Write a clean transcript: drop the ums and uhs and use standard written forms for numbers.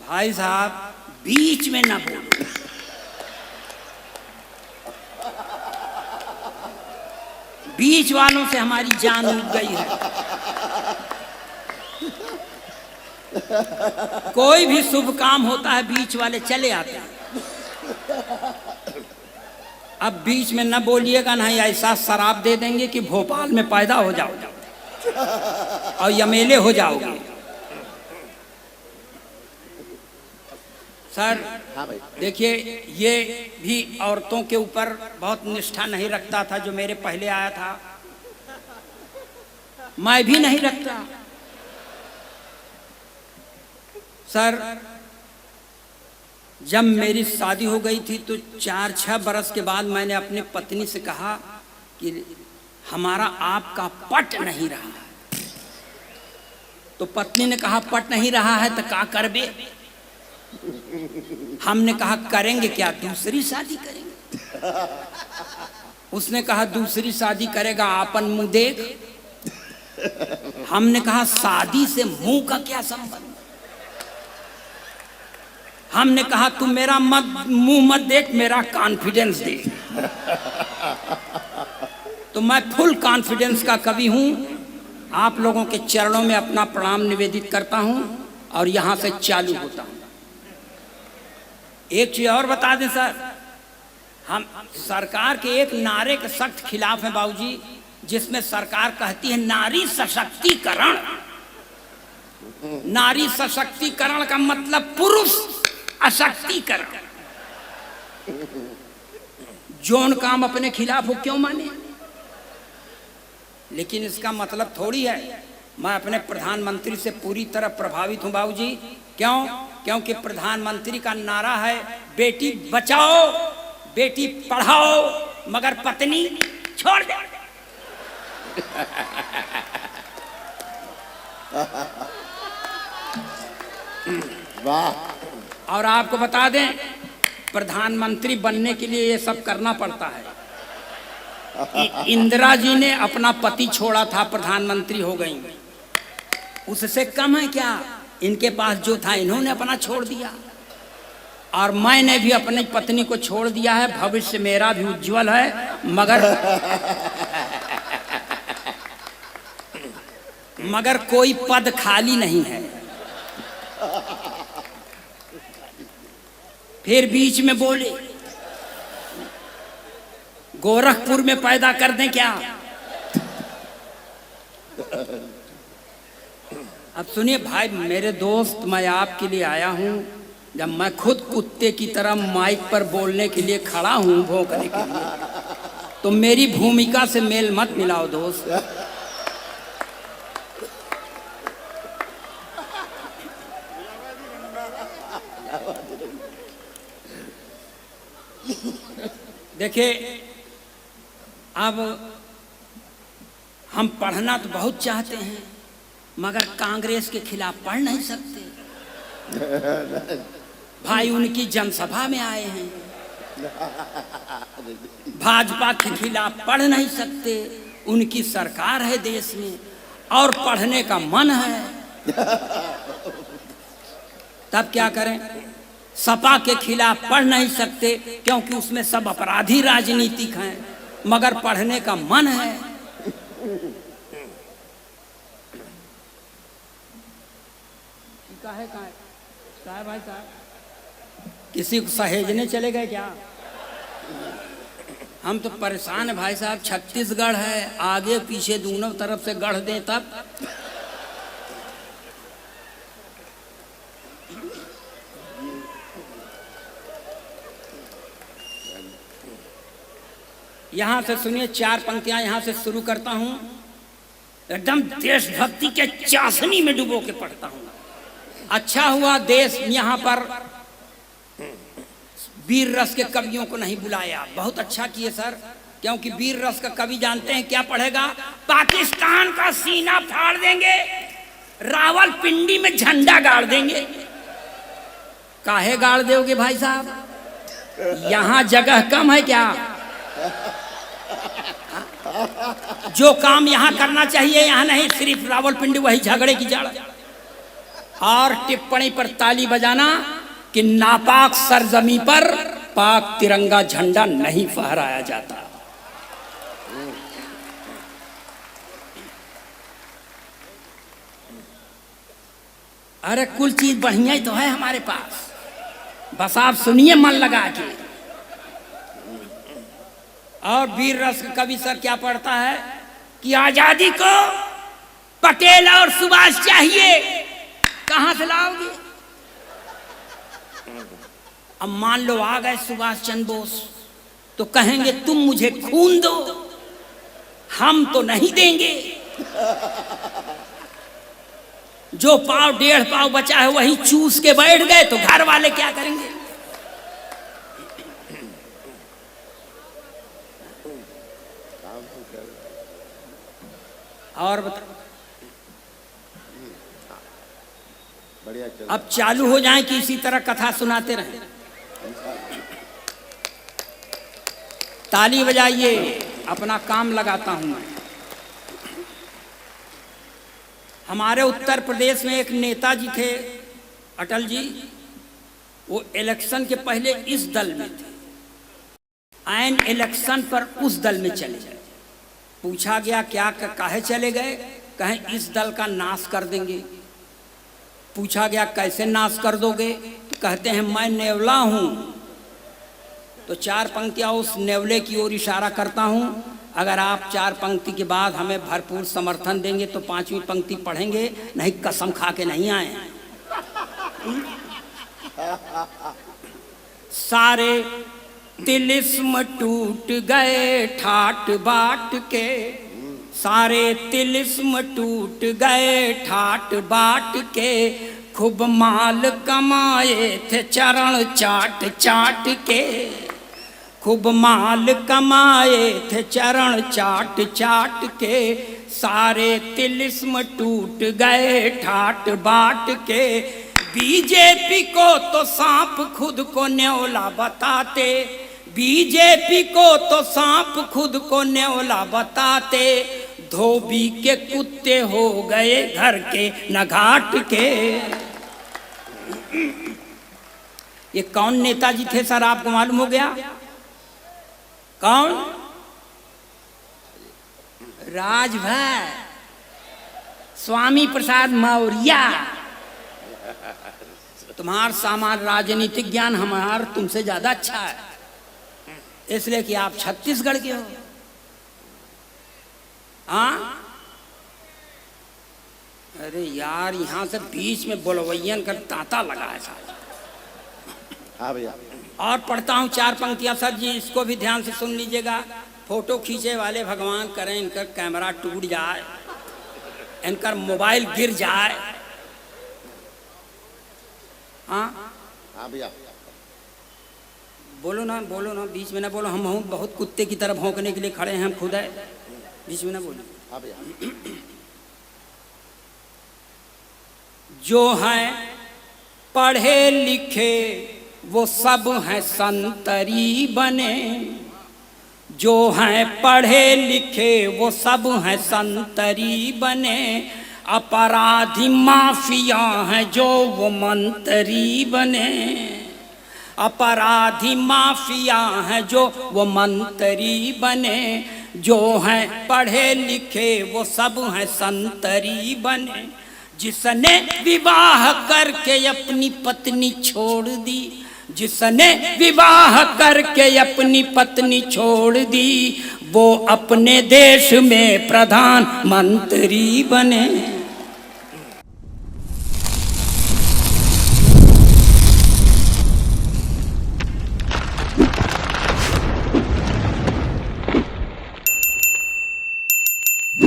भाई साहब बीच में ना बोलो। बीच वालों से हमारी जान उठ गई है। कोई भी शुभ काम होता है बीच वाले चले आते हैं। अब बीच में न बोलिएगा, नहीं ऐसा शराब दे देंगे कि भोपाल में पैदा हो जाओगे और यमेले हो जाओगे। सर देखिए, ये भी औरतों के ऊपर बहुत निष्ठा नहीं रखता था जो मेरे पहले आया था। मैं भी नहीं रखता। सर जब मेरी शादी हो गई थी तो 4-6 बरस के बाद मैंने अपनी पत्नी से कहा कि हमारा आपका पट नहीं रहा है। तो पत्नी ने कहा पट नहीं रहा है तो क्या करबे? हमने कहा करेंगे क्या, दूसरी शादी करेंगे। उसने कहा दूसरी शादी करेगा आपन मुंह देख। हमने कहा शादी से मुंह का क्या संबंध? हमने कहा तू मेरा मुंह मत देख, मेरा कॉन्फिडेंस देख। तो मैं फुल कॉन्फिडेंस का कवि हूं। आप लोगों के चरणों में अपना प्रणाम निवेदित करता हूं और यहां से चालू होता हूं। एक चीज और बता दें सर, हम सरकार के एक नारे के सख्त खिलाफ हैं बाबूजी, जिसमें सरकार कहती है नारी सशक्तिकरण। नारी सशक्तिकरण का मतलब पुरुष अशक्तिकरण। जौन काम अपने खिलाफ हो क्यों माने? लेकिन इसका मतलब थोड़ी है मैं अपने प्रधानमंत्री से पूरी तरह प्रभावित हूं बाबूजी। क्यों? क्योंकि प्रधानमंत्री का नारा है बेटी बचाओ बेटी पढ़ाओ मगर पत्नी छोड़ दे। वाह। और आपको बता दें, प्रधानमंत्री बनने के लिए ये सब करना पड़ता है। इंदिरा जी ने अपना पति छोड़ा था, प्रधानमंत्री हो गई। उससे कम है क्या? इनके पास जो था इन्होंने अपना छोड़ दिया और मैंने भी अपनी पत्नी को छोड़ दिया है। भविष्य मेरा भी उज्जवल है, मगर कोई पद खाली नहीं है। फिर बीच में बोले गोरखपुर में पैदा कर दें क्या? अब सुनिए भाई मेरे दोस्त, मैं आपके लिए आया हूं। जब मैं खुद कुत्ते की तरह माइक पर बोलने के लिए खड़ा हूं, भौंकने के लिए, तो मेरी भूमिका से मेल मत मिलाओ दोस्त। देखिए, अब हम पढ़ना तो बहुत चाहते हैं मगर कांग्रेस के खिलाफ पढ़ नहीं सकते। भाई उनकी जनसभा में आए हैं, भाजपा के खिलाफ पढ़ नहीं सकते। उनकी सरकार है देश में और पढ़ने का मन है, तब क्या करें? सपा के खिलाफ पढ़ नहीं सकते क्योंकि उसमें सब अपराधी राजनीतिक हैं, मगर पढ़ने का मन है। कहा है भाई साहब, किसी को सहेजने चले गए क्या? हम तो परेशान है भाई साहब। छत्तीसगढ़ है, आगे पीछे दोनों तरफ से गढ़ दें तब। यहां से सुनिए, 4 पंक्तियां यहां से शुरू करता हूं। एकदम देशभक्ति के चाशनी में डुबो के पढ़ता हूं। अच्छा हुआ देश यहां पर वीर रस के कवियों को नहीं बुलाया। बहुत अच्छा किए सर, क्योंकि वीर रस का कवि जानते हैं क्या पढ़ेगा? पाकिस्तान का सीना फाड़ देंगे, रावलपिंडी में झंडा गाड़ देंगे। काहे गाड़ दोगे भाई साहब? यहां जगह कम है क्या? जो काम यहां करना चाहिए यहां नहीं, सिर्फ रावलपिंडी वही झगड़े की जड़। और टिप्पणी पर ताली बजाना कि नापाक सरजमी पर पाक तिरंगा झंडा नहीं फहराया जाता। अरे कुल चीज बढ़िया ही तो है हमारे पास, बस आप सुनिए मन लगा के। और वीर रस कवि सर क्या पढ़ता है कि आजादी को पटेल और सुभाष चाहिए, कहां से लाओगे? अब मान लो आ गए सुभाष चंद्र बोस, तो कहेंगे तुम मुझे खून दो, हम तो नहीं देंगे। जो पाव 1.5 पाव बचा है वही चूस के बैठ गए, तो घर वाले क्या करेंगे? और बता, अब चालू हो जाए कि इसी तरह कथा सुनाते रहें। ताली बजाइए, अपना काम लगाता हूं मैं। हमारे उत्तर प्रदेश में एक नेताजी थे, अटल जी। वो इलेक्शन के पहले इस दल में थे, ऐन इलेक्शन पर उस दल में चले गए। पूछा गया क्या काहे चले गए? कहें इस दल का नाश कर देंगे। पूछा गया कैसे नाश कर दोगे? तो कहते हैं मैं नेवला हूं, तो 4 पंक्तियां उस नेवले की ओर इशारा करता हूं। अगर आप 4 पंक्ति के बाद हमें भरपूर समर्थन देंगे तो 5वीं पंक्ति पढ़ेंगे, नहीं कसम खा के नहीं आए। सारे तिलिस्म टूट गए ठाट बाट के, सारे तिलिस्म टूट गए ठाट बाट के, खूब माल कमाए थे चरण चाट चाट के, खूब माल कमाए थे चरण चाट चाट के, सारे तिलिस्म टूट गए ठाट बाट के। बीजेपी को तो सांप खुद को न्योला बताते, बीजेपी को तो सांप खुद को न्योला बताते, धोबी के कुत्ते हो गए घर के न घाट के। ये कौन नेताजी थे सर, आपको मालूम हो गया? कौन? राजभर स्वामी प्रसाद मौर्य। तुम्हार सामान राजनीतिक ज्ञान हमार तुमसे ज्यादा अच्छा है, इसलिए कि आप छत्तीसगढ़ के हो। हाँ, अरे यार यहाँ से बीच में बोलवैयन का तांता लगा है साहब। हाँ भैया। और पढ़ता हूँ 4 पंक्तियां सर जी, इसको भी ध्यान से सुन लीजिएगा। फोटो खींचे वाले भगवान करें इनका कैमरा टूट जाए, इनका मोबाइल गिर जाए। हाँ हाँ भैया, बोलो ना बीच में ना बोलो। हम बहुत कुत्ते की तरह भौंकने के लिए खड़े हैं, हम खुद है, बीच में ना बोलो। हाँ भैया। जो हैं पढ़े लिखे वो सब हैं संतरी बने, जो हैं पढ़े लिखे वो सब हैं संतरी बने, अपराधी माफिया हैं जो वो मंत्री बने, अपराधी माफिया हैं जो वो मंत्री बने, जो हैं पढ़े लिखे वो सब हैं संतरी बने। जिसने विवाह करके अपनी पत्नी छोड़ दी, जिसने विवाह करके अपनी पत्नी छोड़ दी, वो अपने देश में प्रधानमंत्री बने।